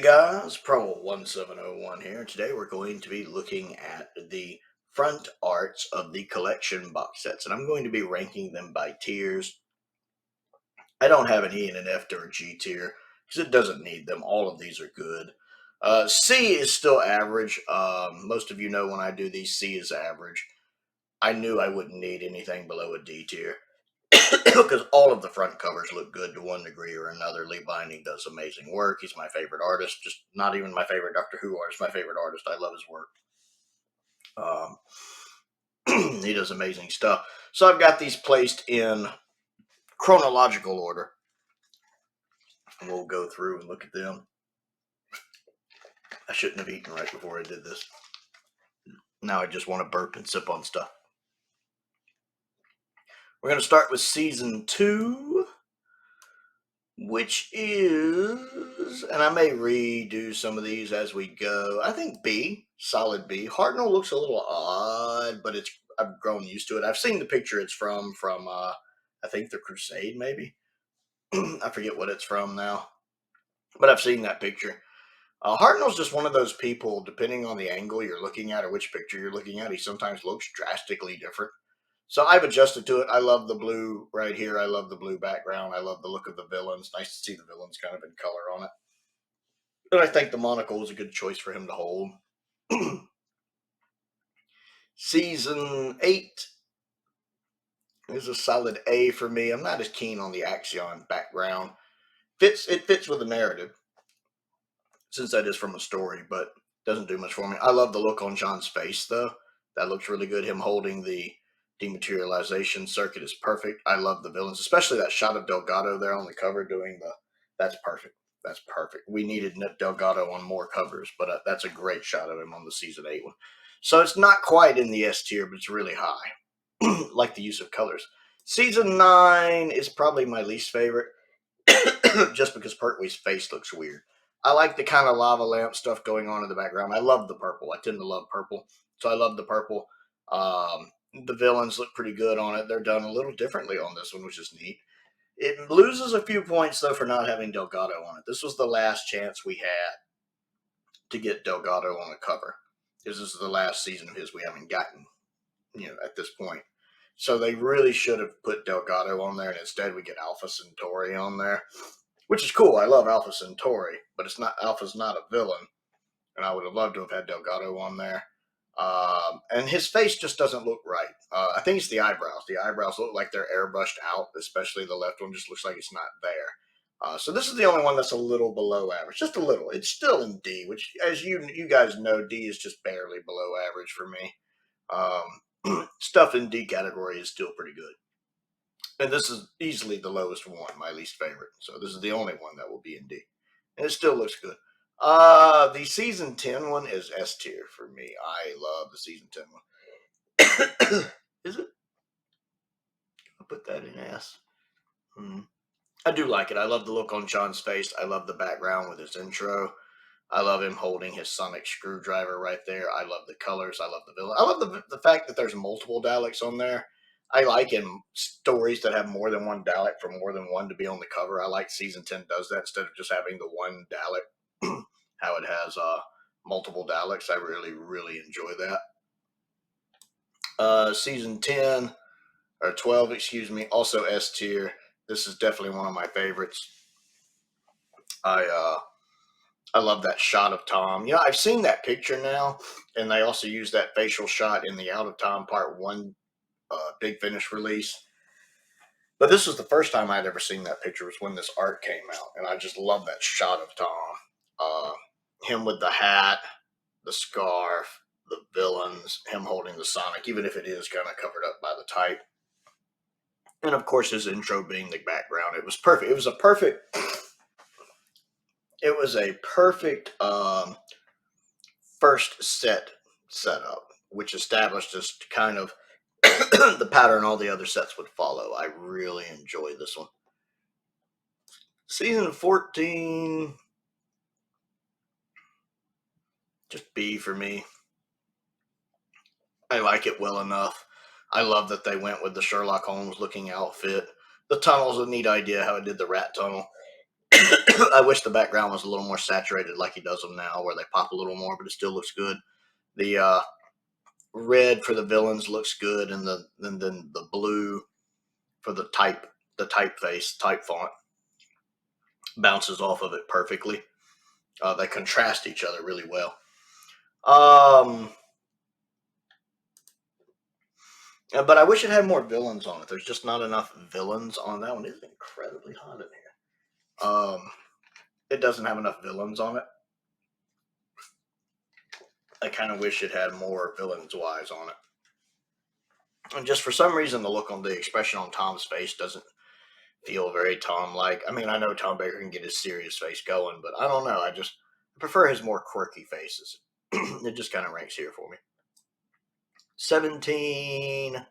Hey guys, Prowl 1701 here. Today we're going to be looking at the front arts of the collection box sets, and I'm going to be ranking them by tiers. I don't have an E and an F or a G tier because it doesn't need them. All of these are good. C is still average. Most of you know when I do these, C is average. I knew I wouldn't need anything below a D tier because all of the front covers look good to one degree or another. Lee Binding does amazing work. He's my favorite artist. Just not even my favorite Doctor Who artist. My favorite artist. I love his work. He does amazing stuff. So I've got these placed in chronological order. And we'll go through and look at them. I shouldn't have eaten right before I did this. Now I just want to burp and sip on stuff. We're going to start with Season 2, which is, and I may redo some of these as we go. I think B, solid B. Hartnell looks a little odd, but I've grown used to it. I've seen the picture it's from I think The Crusade, maybe. I forget what it's from now, but I've seen that picture. Hartnell's just one of those people, depending on the angle you're looking at or which picture you're looking at, he sometimes looks drastically different. So I've adjusted to it. I love the blue right here. I love the blue background. I love the look of the villains. Nice to see the villains kind of in color on it. And I think the monocle is a good choice for him to hold. Season 8 is a solid A for me. I'm not as keen on the Axion background. It fits with the narrative, since that is from a story, but doesn't do much for me. I love the look on John's face, though. That looks really good. Him holding the dematerialization circuit is perfect. I love the villains, especially that shot of Delgado there on the cover doing that's perfect. That's perfect. We needed Delgado on more covers, but that's a great shot of him on the Season 8 one. So it's not quite in the S tier, but it's really high. Like the use of colors. Season 9 is probably my least favorite, just because Pertwee's face looks weird. I like the kind of lava lamp stuff going on in the background. I love the purple. I tend to love purple, so I love the purple. The villains look pretty good on it. They're done a little differently on this one, which is neat. It loses a few points, though, for not having Delgado on it. This was the last chance we had to get Delgado on the cover. This is the last season of his we haven't gotten, at this point. So they really should have put Delgado on there, and instead we get Alpha Centauri on there, which is cool. I love Alpha Centauri, but Alpha's not a villain, and I would have loved to have had Delgado on there. And his face just doesn't look right. I think it's the eyebrows. The eyebrows look like they're airbrushed out, especially the left one just looks like it's not there. So this is the only one that's a little below average, just a little. It's still in D, which, as you guys know, D is just barely below average for me. Stuff in D category is still pretty good. And this is easily the lowest one, my least favorite. So this is the only one that will be in D. And it still looks good. The Season 10 one is S tier for me. I love the Season 10 one. Is it? I'll put that in S. I do like it. I love the look on John's face. I love the background with his intro. I love him holding his sonic screwdriver right there. I love the colors. I love the villain. I love the fact that there's multiple Daleks on there. I like in stories that have more than one Dalek for more than one to be on the cover. I like Season 10 does that instead of just having the one Dalek. How it has multiple Daleks. I really, really enjoy that. Season 10, or 12, excuse me, also S tier. This is definitely one of my favorites. I love that shot of Tom. I've seen that picture now, and they also use that facial shot in the Out of Time Part 1 Big Finish release. But this was the first time I'd ever seen that picture, was when this art came out, and I just love that shot of Tom. Him with the hat, the scarf, the villains, him holding the Sonic, even if it is kind of covered up by the type. And of course, his intro being the background. It was perfect. It was a perfect first setup, which established this kind of the pattern all the other sets would follow. I really enjoyed this one. Season 14, just B for me. I like it well enough. I love that they went with the Sherlock Holmes looking outfit. The tunnel's a neat idea, how it did the rat tunnel. I wish the background was a little more saturated like he does them now, where they pop a little more, but it still looks good. The red for the villains looks good, and then the blue for the typeface, type font bounces off of it perfectly. They contrast each other really well. But I wish it had more villains on it. There's just not enough villains on that one. It's incredibly hot in here. It doesn't have enough villains on it. I kind of wish it had more villains-wise on it. And just for some reason, the look on the expression on Tom's face doesn't feel very Tom-like. I mean, I know Tom Baker can get his serious face going, but I don't know. I prefer his more quirky faces. It just kind of ranks here for me. 17.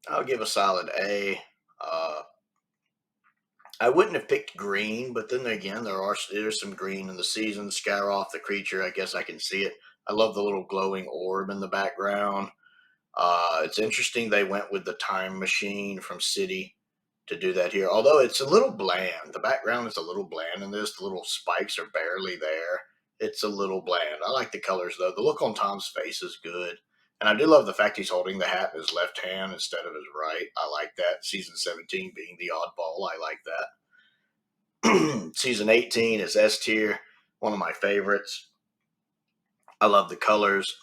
I'll give a solid A. I wouldn't have picked green, but then again, there's some green in the season. Scare off the creature. I guess I can see it. I love the little glowing orb in the background. It's interesting they went with the time machine from City to do that here. Although it's a little bland. The background is a little bland in this. The little spikes are barely there. It's a little bland. I like the colors, though. The look on Tom's face is good. And I do love the fact he's holding the hat in his left hand instead of his right. I like that. Season 17 being the oddball. I like that. Season 18 is S tier. One of my favorites. I love the colors.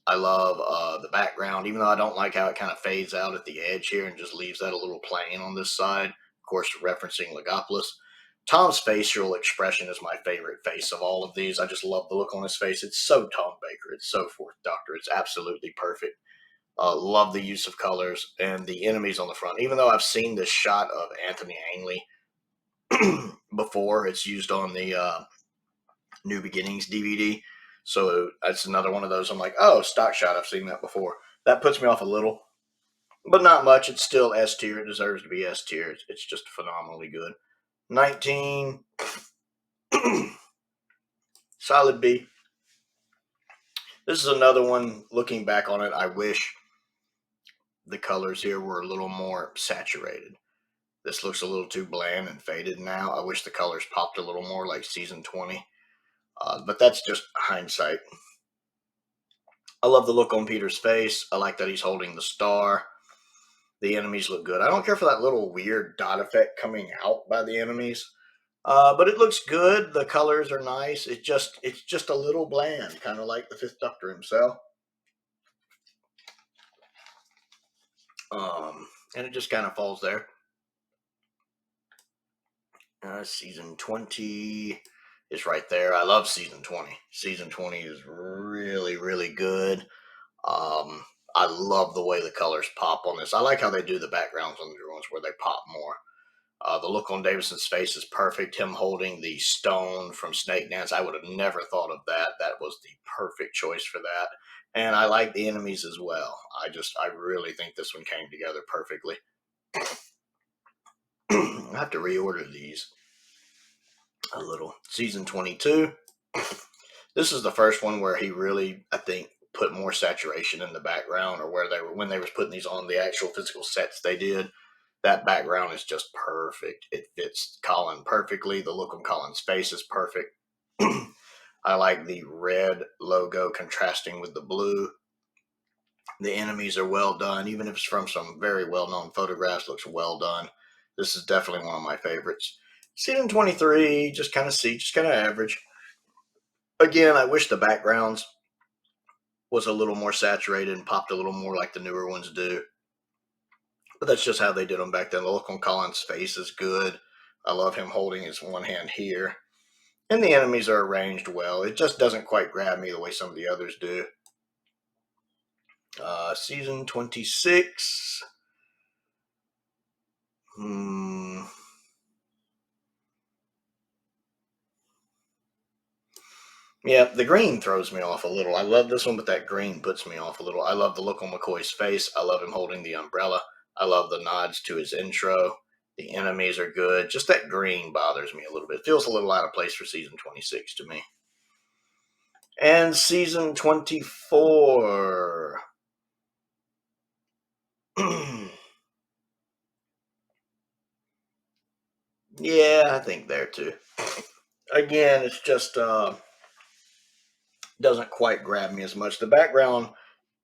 I love the background, even though I don't like how it kind of fades out at the edge here and just leaves that a little plain on this side. Of course, referencing Legopolis. Tom's facial expression is my favorite face of all of these. I just love the look on his face. It's so Tom Baker. It's so Fourth Doctor. It's absolutely perfect. Love the use of colors and the enemies on the front. Even though I've seen this shot of Anthony Ainley before, it's used on the New Beginnings DVD. So that's another one of those. I'm like, oh, stock shot. I've seen that before. That puts me off a little, but not much. It's still S tier. It deserves to be S tier. It's just phenomenally good. 19. Solid B. This is another one. Looking back on it, I wish the colors here were a little more saturated. This looks a little too bland and faded now. I wish the colors popped a little more like season 20. But that's just hindsight. I love the look on Peter's face. I like that he's holding the star. The enemies look good. I don't care for that little weird dot effect coming out by the enemies. But it looks good. The colors are nice. It's just a little bland, kind of like the Fifth Doctor himself. And it just kind of falls there. Season 20 is right there. I love season 20. Season 20 is really, really good. I love the way the colors pop on this. I like how they do the backgrounds on the drawings where they pop more. The look on Davison's face is perfect. Him holding the stone from Snake Dance, I would have never thought of that. That was the perfect choice for that. And I like the enemies as well. I really think this one came together perfectly. I have to reorder these a little. Season 22. This is the first one where he really, I think, put more saturation in the background, or where when they were putting these on the actual physical sets they did. That background is just perfect. It fits Colin perfectly. The look on Colin's face is perfect. I like the red logo contrasting with the blue. The enemies are well done. Even if it's from some very well-known photographs, looks well done. This is definitely one of my favorites. Season 23, just kind of average. Again, I wish the backgrounds was a little more saturated and popped a little more like the newer ones do. But that's just how they did them back then. The look on Colin's face is good. I love him holding his one hand here. And the enemies are arranged well. It just doesn't quite grab me the way some of the others do. Season 26. Yeah, the green throws me off a little. I love this one, but that green puts me off a little. I love the look on McCoy's face. I love him holding the umbrella. I love the nods to his intro. The enemies are good. Just that green bothers me a little bit. It feels a little out of place for season 26 to me. And season 24. Yeah, I think there too. Again, it's just doesn't quite grab me as much. The background,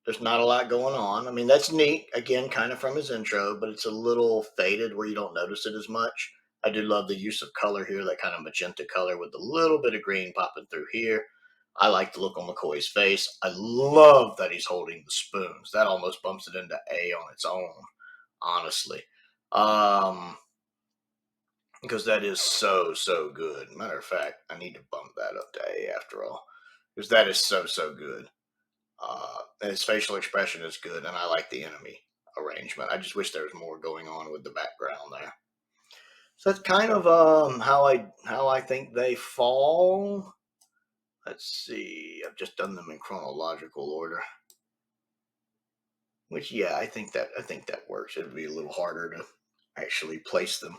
there's not a lot going on. I mean, that's neat. Again, kind of from his intro, but it's a little faded where you don't notice it as much. I do love the use of color here, that kind of magenta color with a little bit of green popping through here. I like the look on McCoy's face. I love that he's holding the spoons. That almost bumps it into A on its own, honestly. Because that is so, so good. Matter of fact, I need to bump that up to A after all, because that is so, so good. And his facial expression is good, and I like the enemy arrangement. I just wish there was more going on with the background there. So that's kind of how I think they fall. Let's see. I've just done them in chronological order. Which, yeah, I think that works. It would be a little harder to actually place them.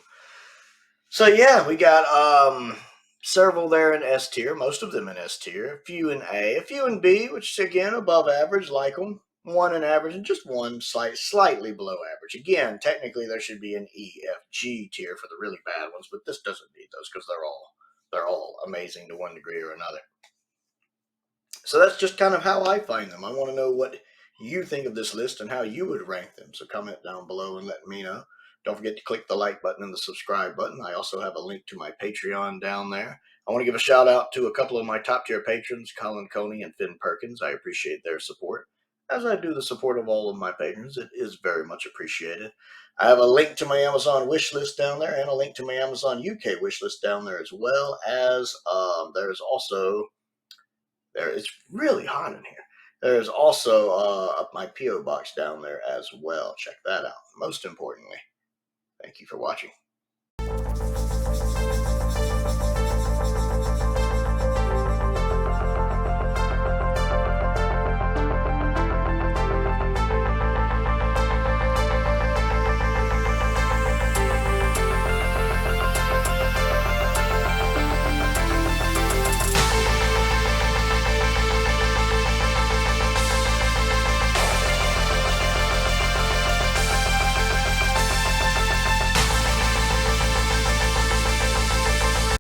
So yeah, we got several there in S tier, most of them in S tier, a few in A, a few in B, which again above average, like them. One in average, and just one slightly below average. Again, technically there should be an E, F, G tier for the really bad ones, but this doesn't need those because they're all amazing to one degree or another. So that's just kind of how I find them. I want to know what you think of this list and how you would rank them. So comment down below and let me know. Don't forget to click the like button and the subscribe button. I also have a link to my Patreon down there. I want to give a shout out to a couple of my top tier patrons, Colin Coney and Perkins. I appreciate their support, as I do the support of all of my patrons. It is very much appreciated. I have a link to my Amazon wish list down there and a link to my Amazon UK wish list down there, as well as there's also it's really hot in here. There's also my P.O. box down there as well. Check that out. Most importantly, thank you for watching.